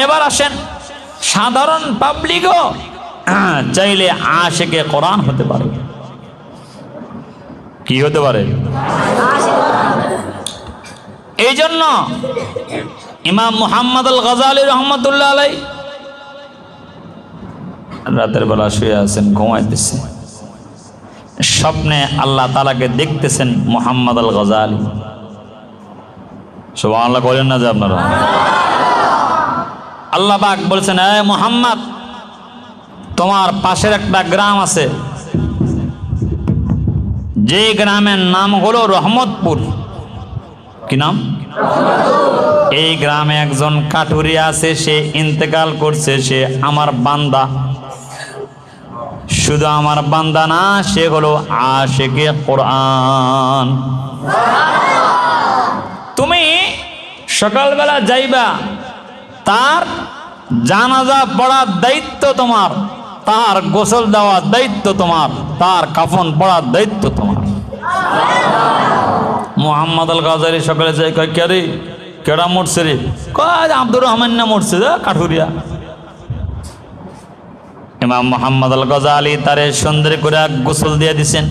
এবার আসেন সাধারণ পাবলিকও চাইলে আশিকে কোরআন হতে পারে। কি হতে পারে? এই জন্য ইমাম মুহাম্মদ আল গজালি রহমতুল্লাহ আলাই রাতের বেলা শুয়ে আছেন, ঘুমাইতেছে, স্বপ্নে আল্লাহ তাআলাকে দেখতেছেন মুহাম্মদ আল গজালি। সুবহানাল্লাহ বলেন না যে আপনারা? আল্লাহ পাক বলছেন, এ মুহাম্মদ, তোমার পাশের একটা গ্রাম আছে, যে গ্রামের নাম হলো রহমতপুর। কি নাম? এই গ্রামে একজন কাঠুরিয়া আছে, সে ইন্তেকাল করছে, সে আমার বান্দা। শুধু আমার বান্দা না, সে হলো আশিকে কোরআন। তুমি সকালবেলা যাইবা, তার জানাজা পড়ার দায়িত্ব তোমার, তার গোসল দেওয়ার দায়িত্ব তোমার, তার কাফন পড়ার দায়িত্ব তোমার। মুহাম্মদ আল গজালি সকালে যাই, কয় কে রে, কেডা মরছে রে? কয় আব্দুর রহমান না মরছে, কাঠুরিয়া। ইমাম মুহাম্মদ আল গজালি তারে সুন্দর করে গোসল দিয়ে দিছেন,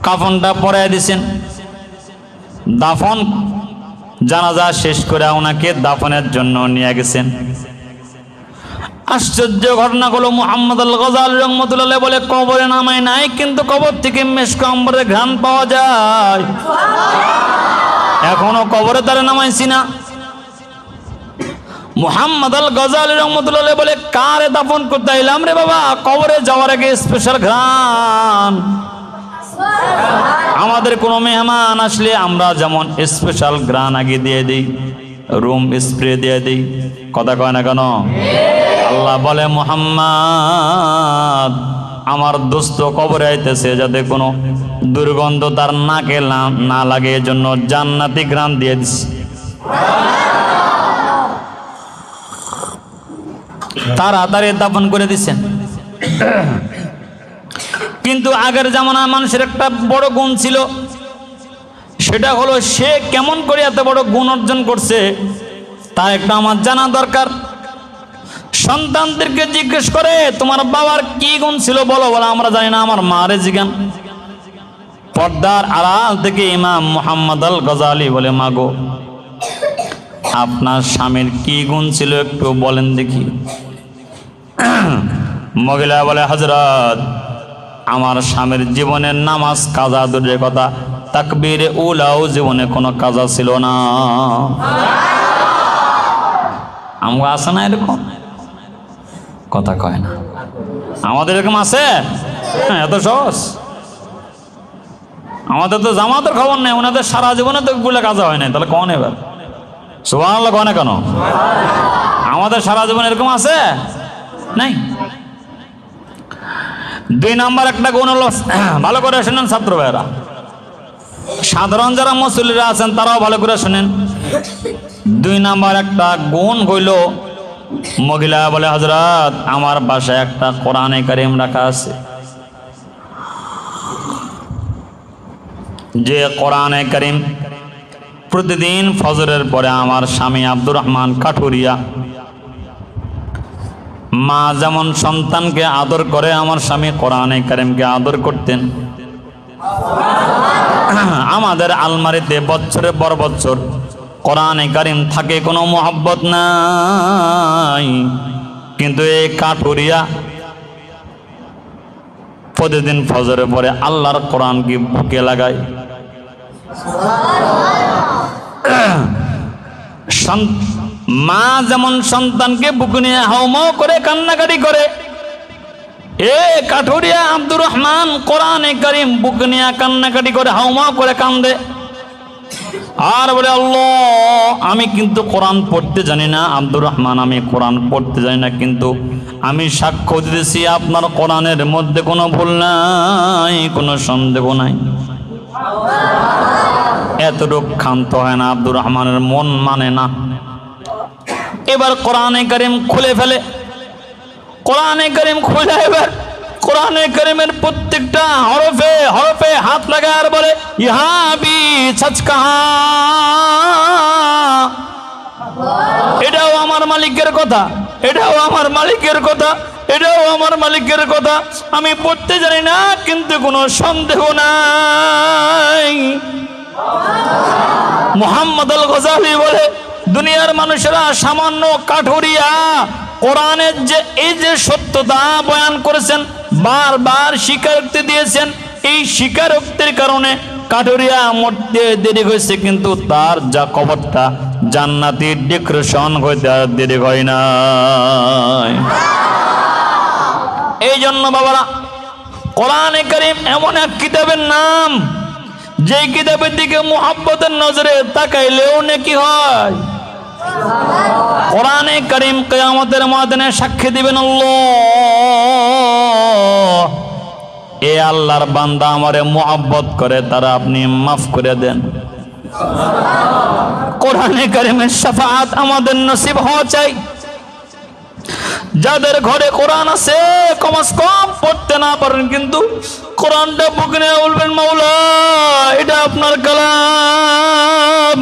কাফনটা পরাই দিছেন, দাফন জানাজা শেষ করে ওনাকে দাফনের জন্য নিয়ে গেছেন। আশ্চর্য ঘটনা হলো, মুহাম্মদ আল গজালি রহমতুল্লাহ বলে, কবরে নামাই নাই, কিন্তু কবর থেকে মেশক আম্বরের ঘ্রাণ পাওয়া যায়। এখনো কবরে তারা নামাইছি না। মুহাম্মদ আল গজালি রহমতুল্লাহ বলে, কারে দাফন করতে আইলাম রে বাবা? কবরে যাওয়ার আগে স্পেশাল ঘ্রাণ। আমাদের কোনো মেহমান আসলে আমরা যেমন স্পেশাল ঘ্রাণ আগে দিয়ে দিই, রুম স্প্রে দিয়ে দিই, কথা কয় না কেন? আল্লাহ বলে, মুহাম্মদ, আমার দোস্ত কবরে আইতেছে, যাতে কোনো দুর্গন্ধ তার নাকে না লাগে, এজন্য জান্নাতি ঘ্রাণ দিয়ে দিছি। তাড়াতাড়ি দাফন করে দিচ্ছেন। কিন্তু আগের জামানার মানুষের একটা বড় গুণ ছিল, সেটা হলো সে কেমন করে এত বড় গুণ অর্জন করছে তা একটা আমার জানা দরকার। সন্তানদেরকে জিজ্ঞেস করে, তোমার বাবার কি গুণ ছিল বলো, বলো আমরা জানি না, আমার মারে জিজ্ঞান। পর্দার আড়াল থেকে ইমাম মুহাম্মদ আল গজালি বলে, মাগো, আপনার স্বামীর কি গুণ ছিল একটু বলেন দেখি। মহিলা বলে, হযরত, আমার স্বামীর জীবনের নামাজ কাজা দূরের কথা, তাকবীরে উলাও জীবনে কোনো কাজা ছিল না। আমরা আছে না এরকম? কথা কয় না। আমাদের এরকম আছে? এত সহজ? আমাদের তো জামাতের খবর নেই, ওনাদের সারা জীবনে তো বলে কাজা হয় নাই, তাহলে কন এবার সুবহানাল্লাহ কয় না কেন? আমাদের সারা জীবন এরকম আছে নাই। দুই নাম্বার একটা গুণ হলো, ভালো করে শুনেন ছাত্র ভাইরা, সাধারণ যারা মুসল্লিরা আছেন তারাও ভালো করে শুনেন। দুই নাম্বার একটা গুণ হইল, মহিলা বলে, হযরত, আমার বাসায় একটা কোরআনে কারীম রাখা আছে, যে কোরআনে কারীম প্রতিদিন ফজরের পরে আমার স্বামী আব্দুর রহমান কাঠুরিয়া, মা যেমন সন্তানকে আদর করে, আমার স্বামী কোরআনে কারীমকে আদর করতেন। আমাদের আলমারিতে বছরের পর বছর কোরআনে কারীম থাকে, কোনো মোহাব্বত নাই, কিন্তু এই কাঠুরিয়া প্রতিদিন ফজরের পরে আল্লাহর কোরআনকে বুকে লাগায়। মা যেমন সন্তানকে বুকে নিয়ে হাউমাউ করে কান্নাকাটি করে, এ কাঠুরিয়া আব্দুর রহমান কোরআনে কারীম বুকে নিয়ে কান্নাকাটি করে, হাউমাউ করে কান্দে, আর বলে, আল্লাহ, আমি কিন্তু কোরআন পড়তে জানি না, আব্দুর রহমান, আমি কোরআন পড়তে জানি না, কিন্তু আমি সাক্ষ্য দিতেছি আপনার কোরআনের মধ্যে কোনো ভুল নাই, কোনো সন্দেহ নাই। এতটুকু ক্ষান্ত হয় না, আব্দুর রহমানের মন মানে না। এবার কোরআনে কারীম খুলে ফেলে, কোরআনে কারীম খুলে এবার কোরআনে কারীমের প্রত্যেকটা হরফে হরফে হাত লাগায় আর বলে, ইহা বি সচ কাহা, এটাও আমার মালিকের কথা, এটাও আমার মালিকের কথা, এটাও আমার মালিকের কথা। আমি পড়তে জানি না, কিন্তু কোনো সন্দেহ নাই। মুহাম্মদ আল গজালি বলে, দুনিয়ার মানুষেরা সামান্য কাঠুরিয়া কোরআনের যে এই যে সত্যতা বয়ান করেছেন, বারবার স্বীকারোক্তি দিয়েছেন, এই স্বীকারোক্তির কারণে কাঠুরিয়া মরতে দেরি হয়েছে, কিন্তু তার যা কবরটা জান্নাতি ডেকোরেশন হইতে আর দেরি হয় না। এই জন্য বাবারা, কোরআনে কারীম এমন এক কিতাবের নাম, যে কিতাবের দিকে মুহাব্বতের নজরে তাকাইলেও নেকি হয়। কোরআনে কারীম কিয়ামতের ময়দানে সাক্ষী দিবেন, আল্লাহ, এ আল্লাহর বান্দা আমারে মুহাব্বত করে, তারা আপনি মাফ করে দেন। কোরআনে কারীমের শাফাআত আমাদের নসিব হওয়া চাই। যাদের ঘরে কোরআন আছে, কমস কম পড়তে না পারেন, কিন্তু কোরআনটা বুকে নিয়ে বলবেন, মাওলা এটা আপনার কালাম,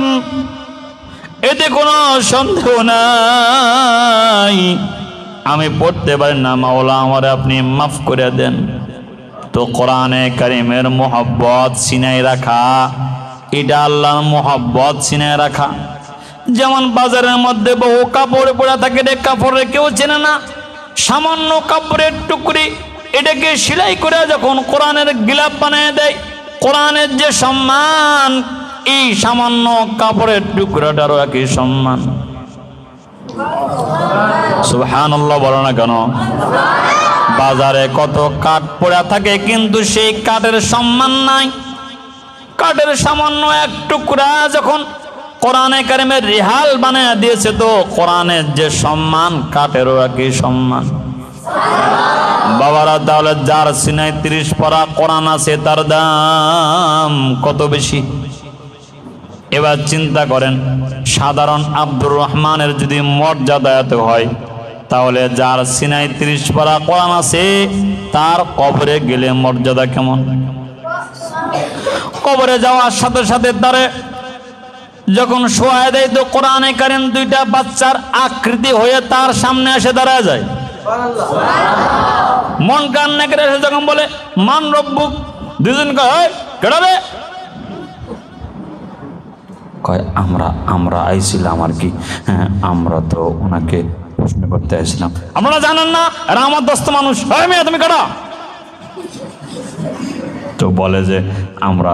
এতে কোনো সন্দেহ নাই, আমি পড়তে পারি না, মাওলা আমারে আপনি মাফ করে দেন। তো কোরআনে কারীমের মোহব্বত সিনায় রাখা, এটা আল্লাহর মোহব্বত সিনায় রাখা। যেমন বাজারের মধ্যে বহু কাপড় পড়া থাকে, রে কাপড়ে কেউ চেনে না, সামান্য কাপড়ের টুকরি এটাকে সেলাই করে যখন কোরআনের গিলাপ বানিয়ে দেয়, কোরআনের যে সম্মান, এই সামান্য কাপড়ের টুকরাটারও একই সম্মান। সুবহানাল্লাহ বলো না কেন? বাজারে কত কাঠ পড়া থাকে, কিন্তু সেই কাঠের সম্মান নাই। কাঠের সামান্য এক টুকরা যখন কোরআনে কারীমের রিহাল বানিয়ে দিয়েছে, তো কোরআনের যে সম্মান, কাঠেরও একই সম্মান। বাবারা, তাহলে যার সিনায় 30 পারা কোরআন আছে, তার দাম কত বেশি। এবার চিন্তা করেন, সাধারণ আব্দুর রহমানের যদি মর্যাদা এত হয়, তাহলে যার সিনায় 30 পারা কোরআন আছে, তার কবরে গেলে মর্যাদা কেমন? কবরে যাওয়ার সাথে সাথে তারে যখন শোয়া দেয়, তো কোরআনে কারীম দুইটা বাচ্চার আকৃতি হয়ে তার সামনে এসে দাঁড়ায় যায়। মন কান্না করে এসে যখন বলে, মান রব্বুক, দুজন কয় কেডা রে? কয় আমরা আইছিলাম আর কি, হ্যাঁ আমরা তো ওনাকে প্রশ্ন করতে আইছিলাম। আপনারা জানেন না এরা আমার দোস্ত মানুষ, তুমি কেডা? তো বলে যে আমরা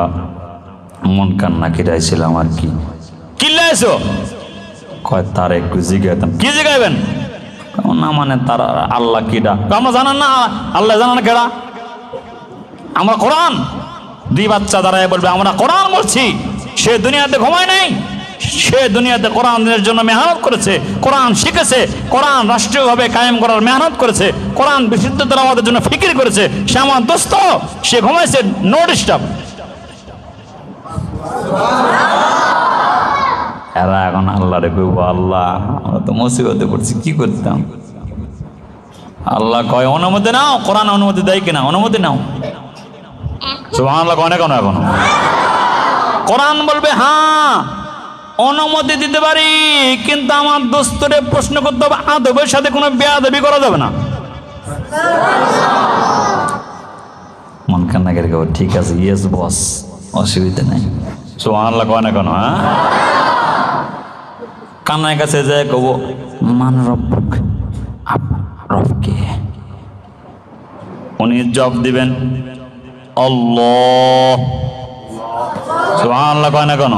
মন কান্না কিরাইছিলাম আর কি। কিল্লাইছো? কয় তার একটু জিগাইতাম। কি জিগাইবেন? না মানে তার আল্লাহ কিডা? আমরা জানেন না, আল্লাহ জানেন না কেডা? আমরা কোরআন। দুই বাচ্চা দাঁড়ায় বলবে আমরা কোরআন বলছি। সে দুনিয়াতে ঘুমায় নাই, সে দুনিয়াতে কোরআনের জন্য মেহনত করেছে, কোরআন শিখেছে, কোরআন রাষ্ট্রীয়ভাবে কায়েম করার মেহনত করেছে, কোরআন বিশুদ্ধতা আমাদের জন্য ফিকির করেছে। সে আমার দোস্ত, সে ঘুমাইছে, নো ডিস্টার্ব। এরা এখন আল্লাহরে কইব, আল্লাহ আমরা তো মুসিবতে পড়ছি, কি করতাম? আল্লাহ কয় অনুমতি নাও। কোরআন অনুমতি দেয় কিনা? অনুমতি নাও। সুবহানাল্লাহ কয় না কেন? এখনো কোরআন বলবে হ্যাঁ অনুমতি দিতে পারি, কিন্তু আমার দোস্তরে প্রশ্ন করতে হবে, আদবের সাথে কোনো বেয়াদবি করা যাবে না। মন কান্না করে কেউ ঠিক আছে, ইয়েস বস, অসুবিধা নেই। সুবহানাল্লাহ কয় না কেন? হ্যাঁ, কান্নার কাছে যায় কব মান রব্বুক, রবকে। উনি জবাব দিবেন আল্লাহ। সুবহানাল্লাহ কয় না কেন?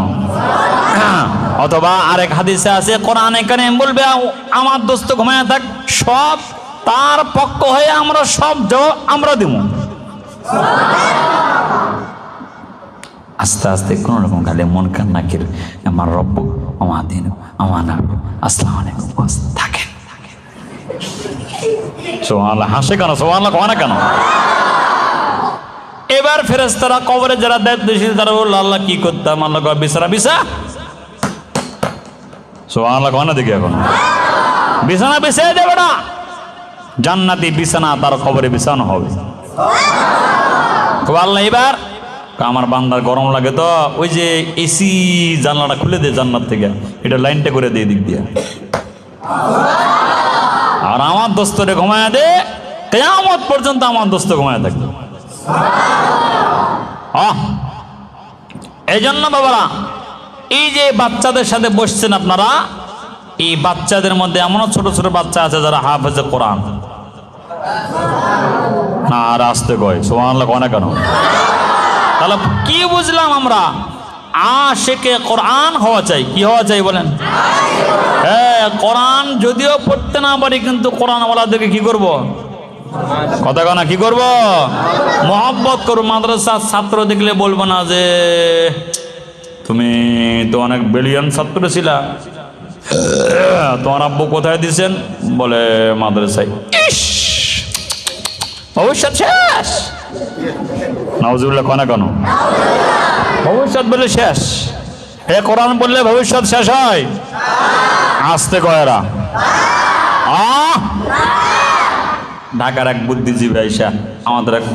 অথবা আরেক হাদিসে আছে, কোরআনে কারীম বলবে আমার দোস্ত ঘুমায় থাক, সব তার পক্ষ হয়ে আমরা সব জবাব আমরা দিব। আস্তে আস্তে কোন রকম খালি মন কান্নাকির আমার রব্বু আমার দিন আমার আসসালামু আলাইকুম থাকেন। সুবহানাল্লাহ হাসে কেন? সুবহানাল্লাহ কয় না কেন? এবার ফেরেশতারা কবরে যারা দায়িত্বশীল তারা বলল আল্লাহ কি করতাম? আল্লাহ কয় বিছানা বিছা। সুবহানাল্লাহ কয় না? দেখি এখন বিছানা বিছিয়ে দেবে না, জান্নাতি বিছানা তার কবরে বিছানো হবে। আল্লাহ এবার আমার বান্দার গরম লাগে তো ওই যে এসি জানলাটা খুলে দে জান্নাত থেকে, এটা লাইনটা করে দিয়ে দিক দিয়ে, আর আমার দোস্তরে ঘুমায় দে, কিয়ামত পর্যন্ত আমার দোস্ত ঘুমায় থাকবে। এই জন্য বাবারা, এই যে বাচ্চাদের সাথে বসছেন আপনারা, এই বাচ্চাদের মধ্যে এমনও ছোট ছোট বাচ্চা আছে যারা হাফেজে কোরআন না, আর আসতে কয় সুবহানাল্লাহ কয় না কেন? তাহলে কি বুঝলাম আমরা? আশিকে কোরআন হওয়া চাই। কি হওয়া চাই বলেন? হ্যাঁ, কোরআন যদিও পড়তে না পারি, কিন্তু কোরআন ওয়ালাদেরকে কি করব? কথা কনা কি করব? মহব্বত করব। মাদ্রাসার ছাত্র দেখলে বলবো না যে তুমি তো অনেক ব্রিলিয়ান্ট ছাত্র ছিলা, তোমার আব্বু কোথায় দিয়েছেন? বলে মাদ্রাসায়। ইস, ভবিষ্যৎ শেষ। নাউজুবিল্লাহ কনা কেন? ভবিষ্যৎ বলে শেষ। এ কোরআন বললে ভবিষ্যৎ শেষ হয়? আসতে কয়রা। ঢাকার এক বুদ্ধিজীবী আইসা আমাদের এক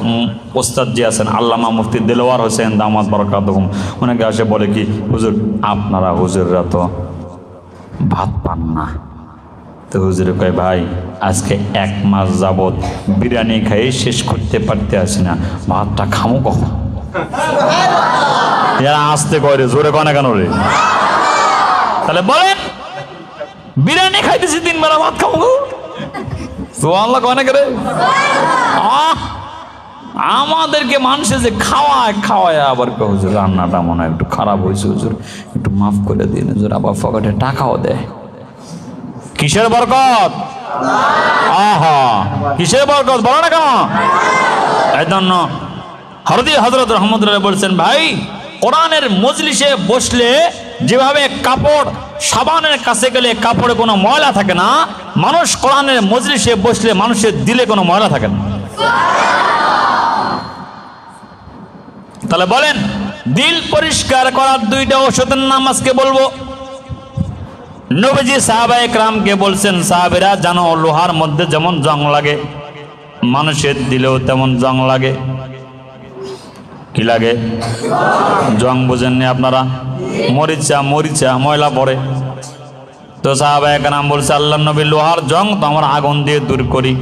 ওস্তাদ জি আছেন, আল্লামা মুফতি দেলোয়ার হোসেন দামাত বারাকাতুহুম, ওনাকে আসে বলে কি, হুজুর আপনারা হুজুররা তো ভাত পান না। তো হুজুরে কয়, ভাই আজকে 1 মাস যাবৎ বিরিয়ানি খাই শেষ করতে পারতে আসি না, ভাতটা খামো কখন? এরা আসতে করে, জোরে কয় না কেন রে? তাহলে বলেন, বিরিয়ানি খাইতেছি 3 বেলা, ভাত খামো সুবহানাল্লাহ কয় না কেন? আমাদেরকে মানুষে যে খাওয়ায় আবার কে হুজুর রান্নাটা মনে হয় একটু খারাপ হয়েছে, হুজুর একটু মাফ করে দিন হুজুর, আবার পকেটে টাকাও দেয়। কিসের বরকত? আহা, কিসের বরকত বলো না কেন? এই জন্য হযরত রহমতুল্লাহ বলছেন, ভাই কোরআনের মজলিসে বসলে যেভাবে কাপড় সাবানের কাছে গেলে কাপড়ে কোনো ময়লা থাকে না, মানুষ কোরআনের মজলিসে বসলে মানুষের দিলে কোনো ময়লা থাকে না। তাহলে বলেন, দিল পরিষ্কার করার 2টা ওষুধের নাম আজকে বলবো। নবীজি সাহাবায়ে কেরামকে বলছেন, সাহাবীরা জানো লোহার মধ্যে যেমন জং লাগে, মানুষের দিলেও তেমন জং লাগে। কি লাগে? জং বুঝেননি আপনারা? মরিচা ময়লা পড়ে। তো সাহাবায়ে কেরাম বলছে, আল্লাহর নবী লোহার জং তো আমরা আগুন দিয়ে দূর করি,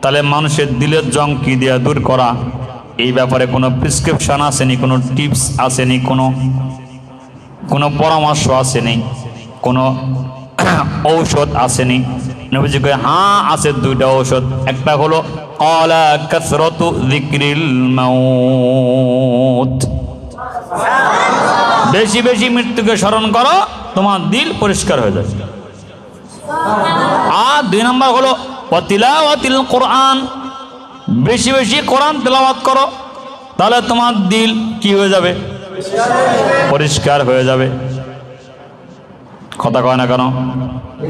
তাহলে মানুষের দিলের জং কি দিয়ে দূর করা? এই ব্যাপারে কোনো প্রেসক্রিপশন আসেনি, কোনো টিপস আসেনি, কোনো পরামর্শ আসেনি, কোনো ঔষধ আসেনি। নবীজি কয়, হ্যাঁ আছে 2টা ঔষধ। একটা হলো ক্বালা কাসরাতু যিকরিল মাউত, বেশি বেশি মৃত্যুকে স্মরণ করো, তোমার দিল পরিষ্কার হয়ে যাবে। আর 2 নম্বর হলো তিলাওয়াতিল কোরআন, বেশি বেশি কোরআন তেলাওয়াত করো, তাহলে তোমার দিল কি হয়ে যাবে? পরিষ্কার হয়ে যাবে। কথা কয় না কেন?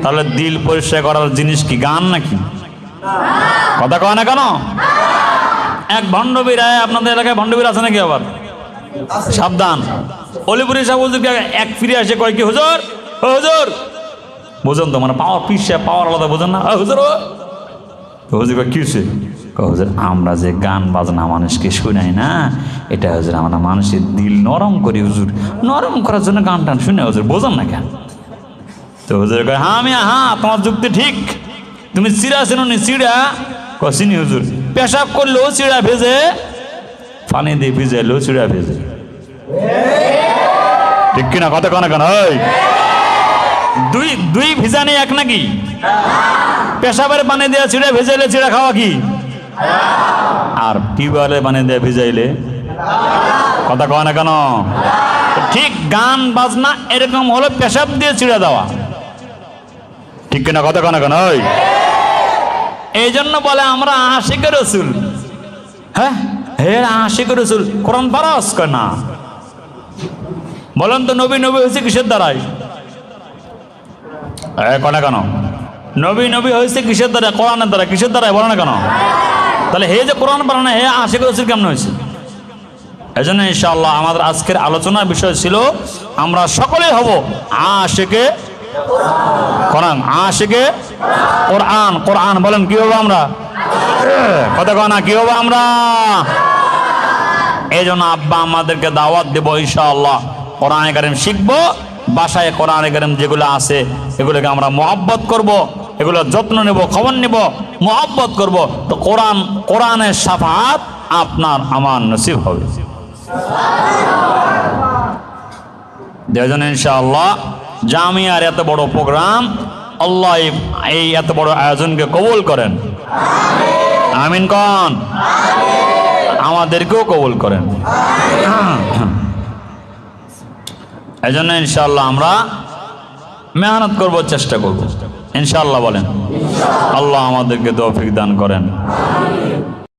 তাহলে দিল পরিষ্কার করার জিনিস কি গান নাকি? কথা কয় না কেন? এক ভণ্ডবীর, আপনাদের এলাকায় ভণ্ডবীর আছে নাকি? আবার সাবধান। অলিপুরি সাহেব এক ফিরে আসে, কয় কি, হুজুর ও হুজুর, বুঝুন তো, মানে পাওয়ার পিসে পাওয়ার আলাদা বোঝেন না? হুজুর হুজুর কি হচ্ছে? হুজুর আমরা যে গান বাজনা মানুষকে শুনাই না, এটা হুজুর আমরা মানুষের দিল নরম করি, হুজুর নরম করার জন্য গান টান শুনে, হুজুর বোঝেন না কেন? তো হুজুর কয়, হ্যাঁ তোমার যুক্তি ঠিক। তুমি চিড়া চেনো নি? চিড়া চিনি হুজুর। পেশাব করলেও চিড়া ভেজে, পানি দিয়ে ভিজাইলেও চিড়া ভেজে, ঠিক কিনা? কথা কনা কেন? দুই ভিজা নেই এক নাকি? পেশাবের পানি দিয়ে চিড়া ভেজাইলে চিড়া খাওয়া কি? আর টিউবওয়েলের পানি দিয়ে ভিজাইলে? কথা কয় না কেন? ঠিক গান বাজনা এরকম হলো পেশাব দিয়ে চিড়া দেওয়া, ঠিক কিনা? কথা কয় না কেন? এই জন্য বলে আমরা আশিকে রাসূল। হ্যাঁ আশিকে রাসূল কোরআন পারস কয় না? বলেন তো, নবী হয়েছে কিসের দ্বারাই? কয় না কেন? নবী হয়েছে কিসের দ্বারা? কোরআনের দ্বারা। কিসের দ্বারাই বলে না কেন? তাহলে হে যে কোরআন পারে না, হে আশিকে রাসূল কেমন হয়েছে? এই জন্য ইনশাআল্লাহ আমাদের আজকের আলোচনার বিষয় ছিল, আমরা সকলেই হব আশিকে কোরআন, আশিকে কোরআন। কোরআন বলেন কি হবো আমরা? কথা কয় না, কি হবো আমরা? এই জন্য আব্বা আমাদেরকে দাওয়াত দেব ইনশাআল্লাহ, কোরআনে কারিম শিখবো, বাসায় কোরআনে কারিম যেগুলো আছে এগুলোকে আমরা মহব্বত করব, এগুলো যত্ন নেব, খবর নেব, মহব্বত করব, তো কোরআনের শাফাআত আপনার আমার নসিব হবে। দেখুন ইনশাআল্লাহ জামিয়ার এত বড় প্রোগ্রাম, আল্লাহ এই এত বড় আয়োজনকে কবুল করেন, আমিন কোন, আমাদেরকেও কবুল করেন। এই জন্য ইনশাআল্লাহ আমরা মেহনত করব, চেষ্টা করব ইনশাআল্লাহ। বলেন আল্লাহ আমাদেরকে তৌফিক দান করেন।